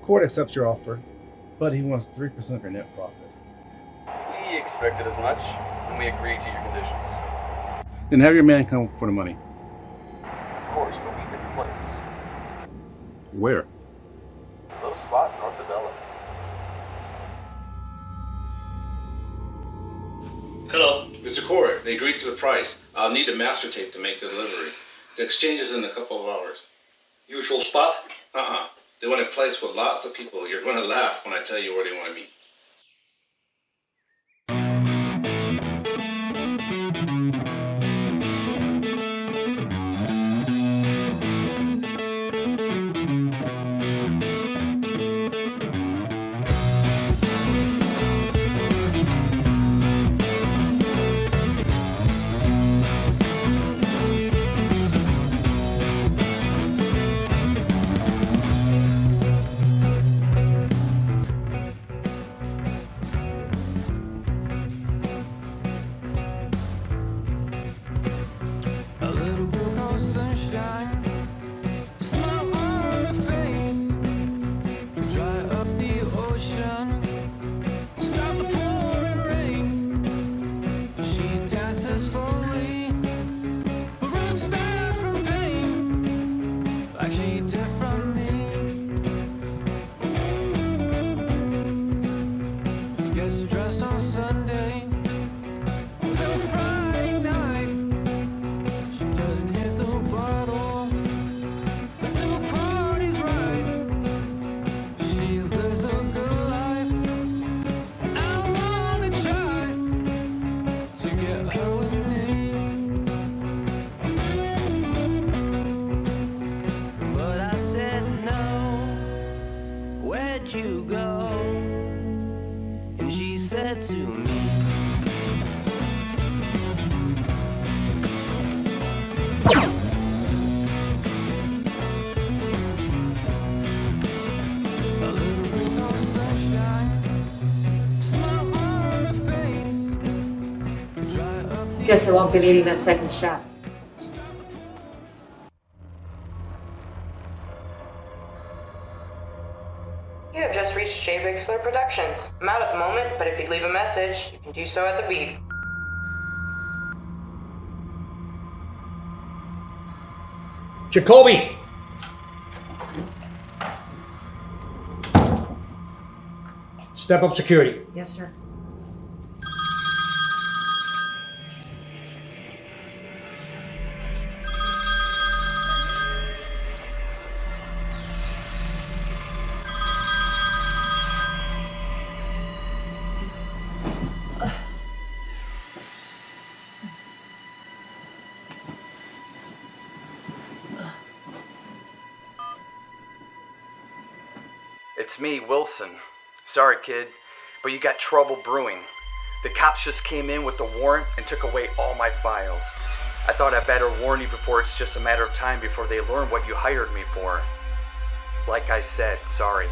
Court accepts your offer, but he wants 3% of your net profit. We expected as much, and we agreed to your conditions. Then have your man come for the money. Of course, but we picked a place. Where? Low spot north of Bella. Hello. Mr. Corey, they agreed to the price. I'll need the master tape to make the delivery. The exchange is in a couple of hours. Usual spot? They want a place with lots of people. You're going to laugh when I tell you where they want to meet. races slowly, but runs fast from pain, like she did from me. She gets dressed on Sunday, was a Friday night. She doesn't hit the bottle, but still parties right. She lives a good life. I wanna try to get her with me, but I said no. Where'd you go? And she said to me, a little bit of sunshine, smile on her face, to dry up. Guess I won't be needing that second shot. You have just reached J. Bixler Productions. I'm out at the moment, but if you'd leave a message, you can do so at the beep. Jacoby! Step up security. Yes, sir. It's me, Wilson. Sorry, kid, but you got trouble brewing. The cops just came in with the warrant and took away all my files. I thought I'd better warn you before it's just a matter of time before they learn what you hired me for. Like I said, sorry.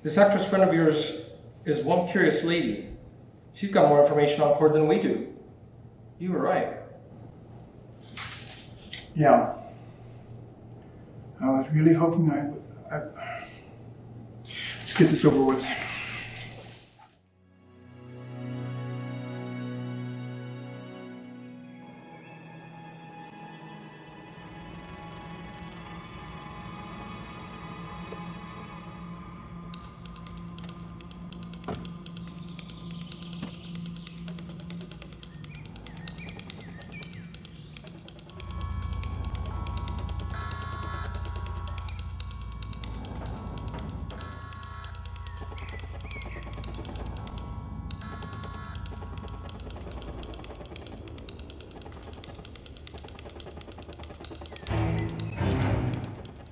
This actress friend of yours is one curious lady. She's got more information on Cord than we do. You were right. Yeah. I was really hoping I let's get this over with.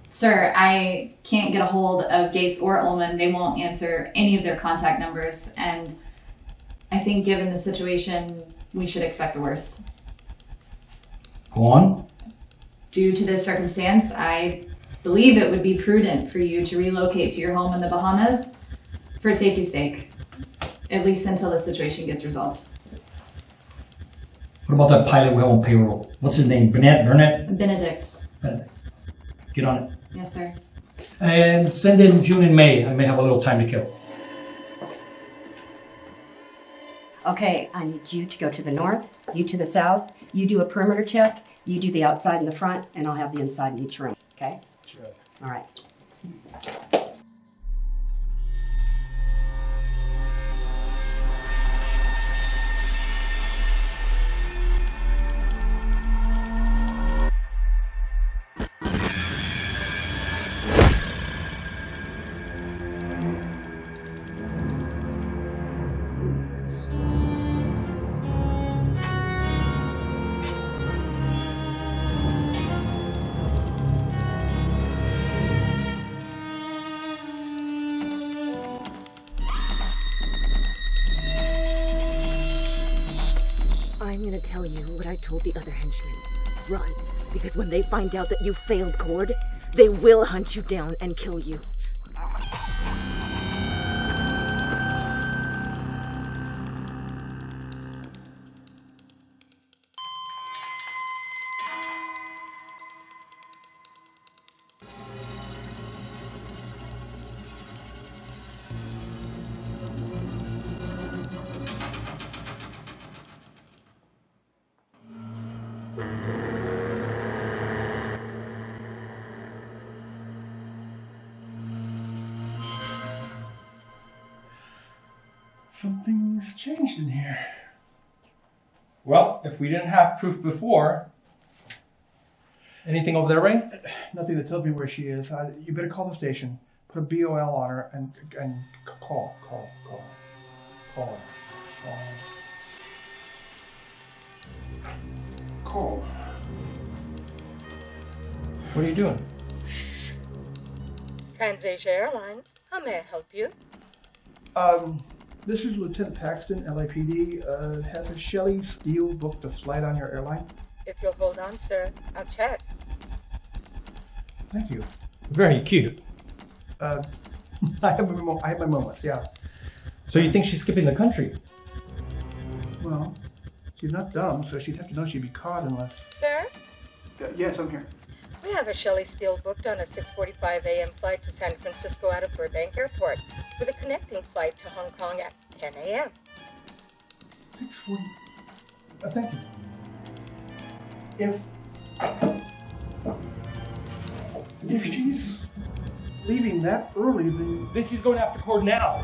Sir, I can't get a hold of Gates or Ullman. They won't answer any of their contact numbers, and I think given the situation, we should expect the worst. Go on. Due to this circumstance, I believe it would be prudent for you to relocate to your home in the Bahamas for safety's sake, at least until the situation gets resolved. What about that pilot we have on payroll? What's his name? Burnett? Benedict. Get on it. Yes, sir. And send in June and May. I may have a little time to kill. Okay, I need you to go to the north, you to the south, you do a perimeter check, you do the outside and the front, and I'll have the inside in each room, okay? Sure. All right. I'm gonna tell you what I told the other henchmen. Run, because when they find out that you failed Cord, they will hunt you down and kill you. Something's changed in here. Well, if we didn't have proof before, anything over there, Ray? Nothing that tells me where she is. You better call the station, put a BOL on her, and call her. Call. What are you doing? Transasia Airlines, how may I help you? This is Lieutenant Paxton, LAPD. Has a Shelley Steele booked a flight on your airline? If you'll hold on, sir, I'll check. Thank you. Very cute. I have my moments, yeah. So you think she's skipping the country? Well, she's not dumb, so she'd have to know she'd be caught unless... Sir? Yes, I'm here. We have a Shelley Steele booked on a 6:45 a.m. flight to San Francisco out of Burbank Airport with a connecting flight to Hong Kong at 10 a.m. 6:40. Thank you. If she's leaving that early, then she's going after Cord now.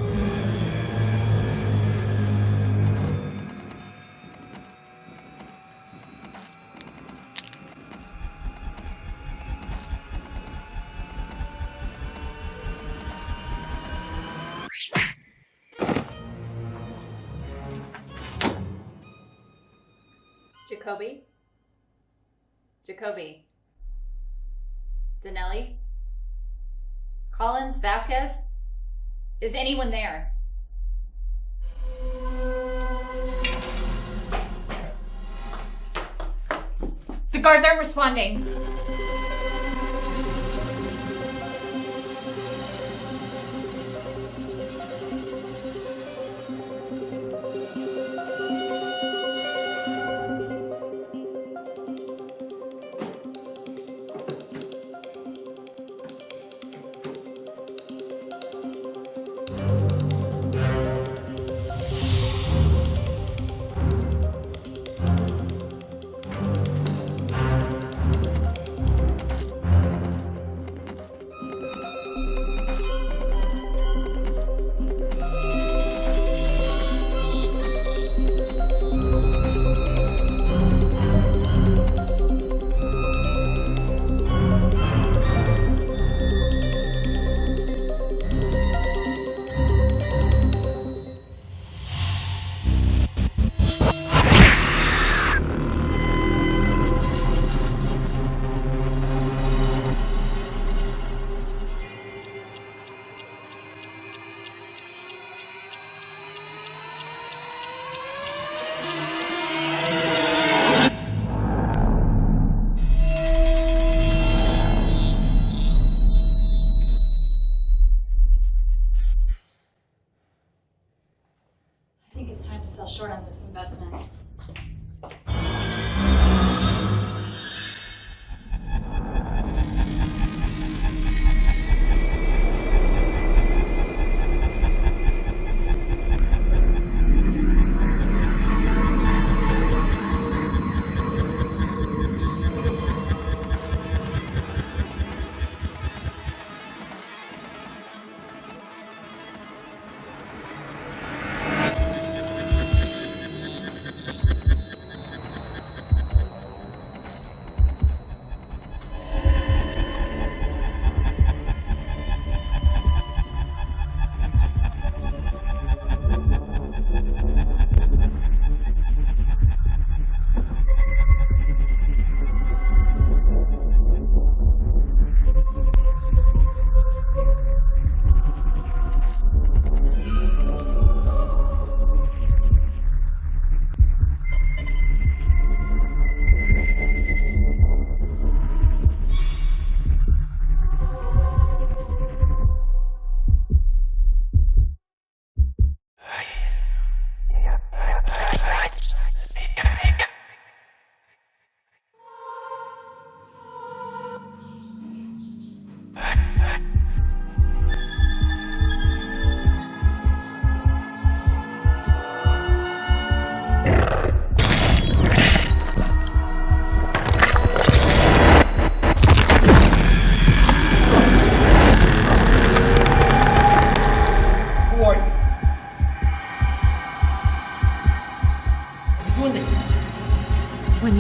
Jacoby? Danelli? Collins? Vasquez? Is anyone there? The guards aren't responding. Short on this investment.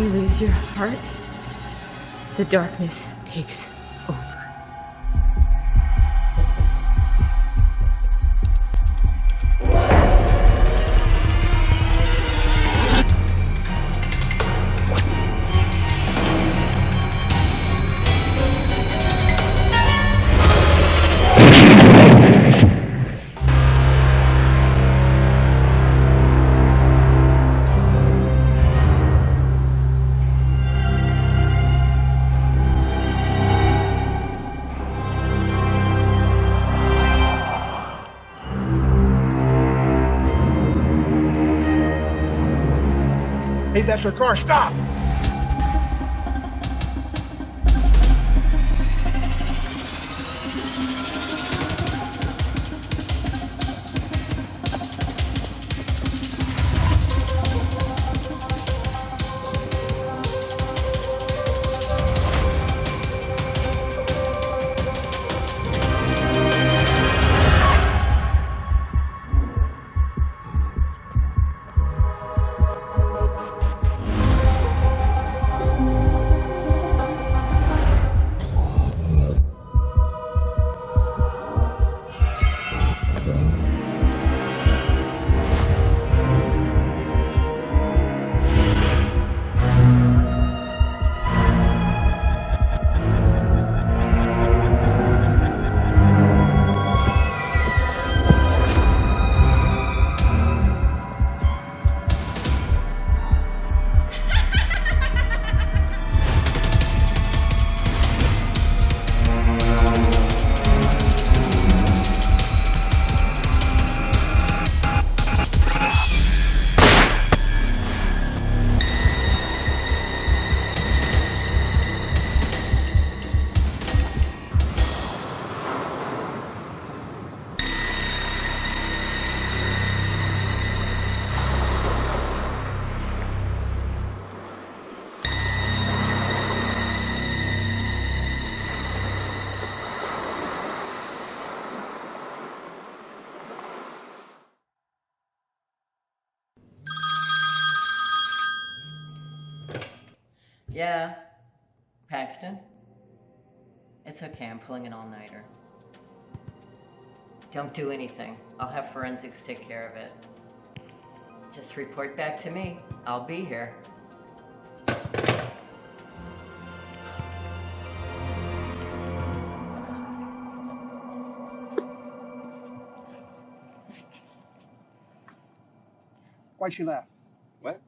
you lose your heart, the darkness takes over. Hey, that's her car. Stop! Yeah, Paxton? It's okay, I'm pulling an all-nighter. Don't do anything. I'll have forensics take care of it. Just report back to me. I'll be here. Why'd she laugh? What?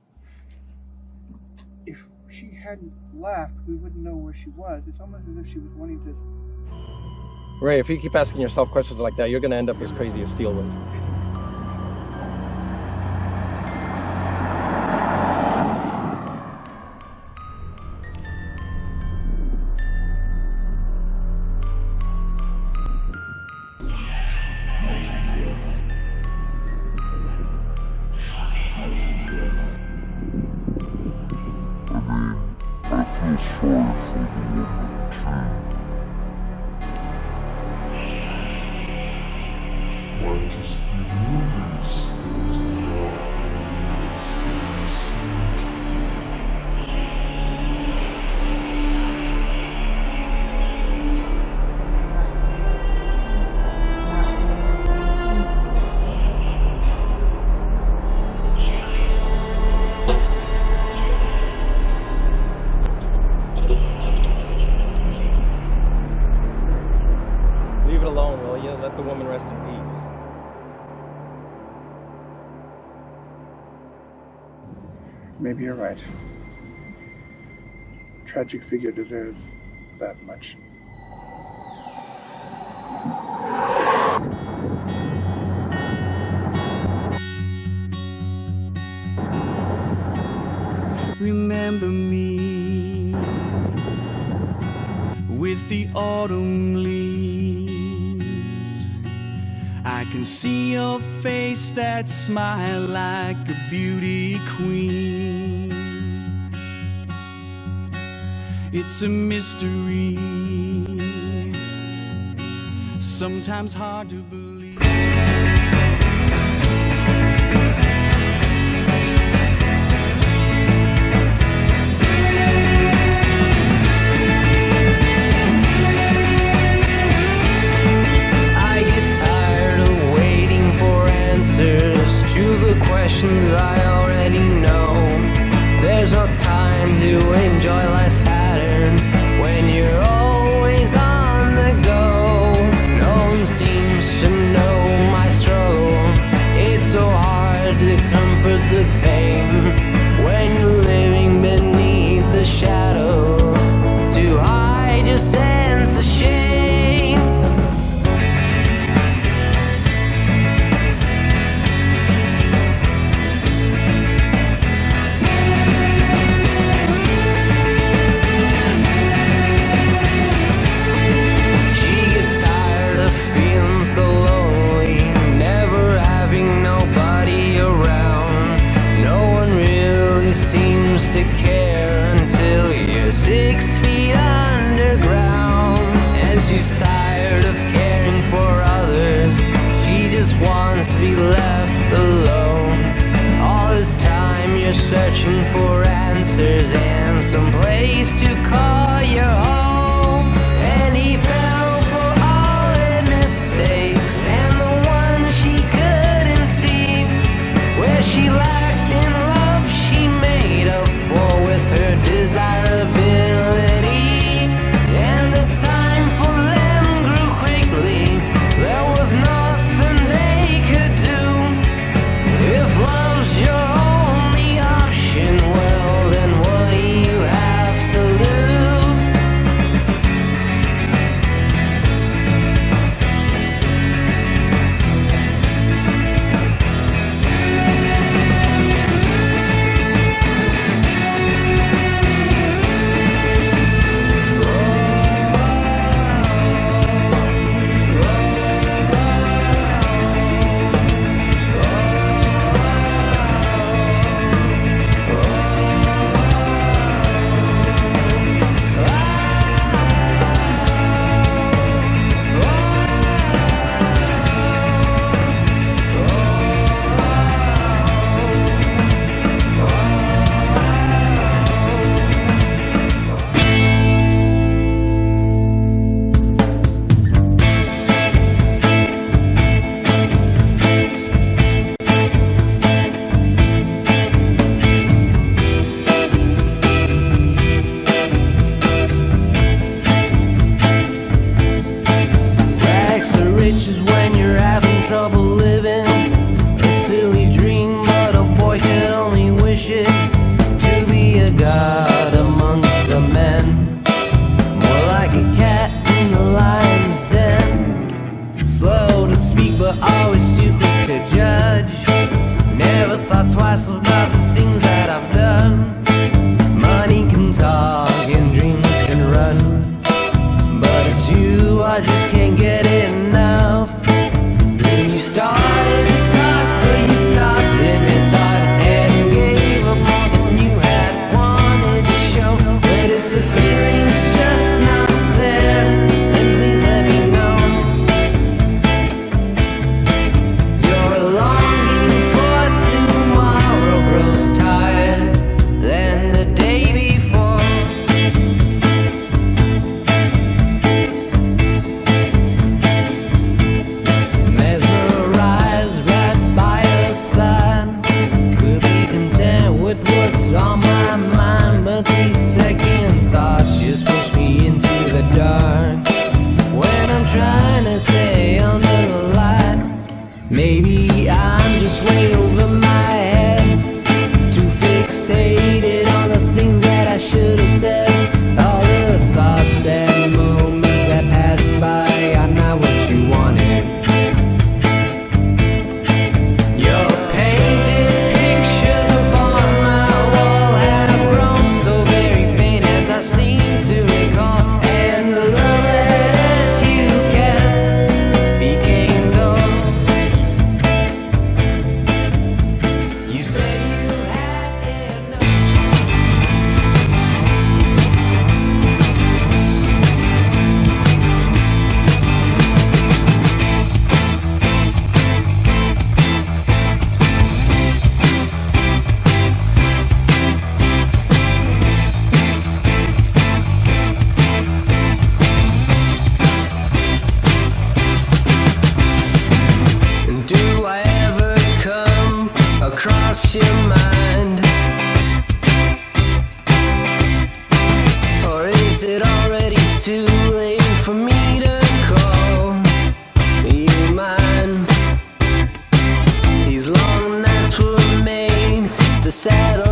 If she hadn't laughed, we wouldn't know where she was. It's almost as if she was wanting to... Ray, if you keep asking yourself questions like that, you're gonna end up as crazy as Steele was. Let the woman rest in peace. Maybe you're right. Tragic figure deserves that much. Remember me with the autumn leaves. I can see your face, that smile like a beauty queen. It's a mystery, sometimes hard to believe. questions I already know. There's no time to enjoy life's patterns when you're always on the go. No one seems to know my struggle. It's so hard to comfort the pain when you're living beneath the shadow to hide your sense of shame. She gets tired of feeling so lonely, never having nobody around. No one really seems to care until you're 6 feet underground. And she's tired of caring for others, she just wants to be left alone. All this time you're searching for answers and some place to call your home. And he fell for all her mistakes and the one she couldn't see. Where she lacked in love, she made up for with her desirability. And the time for them grew quickly. There was nothing they could do. If love's your only option, well then what do you have to lose? Rags to riches when you're having trouble living. A silly dream, but a boy can only wish it to be a god amongst the men. More like a cat in the lion's den. Slow to speak, but always too quick to judge. Never thought twice about the things that I've done. Money can talk and dreams can run, but it's you I just can't get enough. Then you started to talk, but you stopped in mid-thought and gave up more than you had wanted to show. But if the feeling's just not there, then please let me know. Your longing for tomorrow grows cross your mind? Or is it already too late for me to call you mine? These long nights were made to settle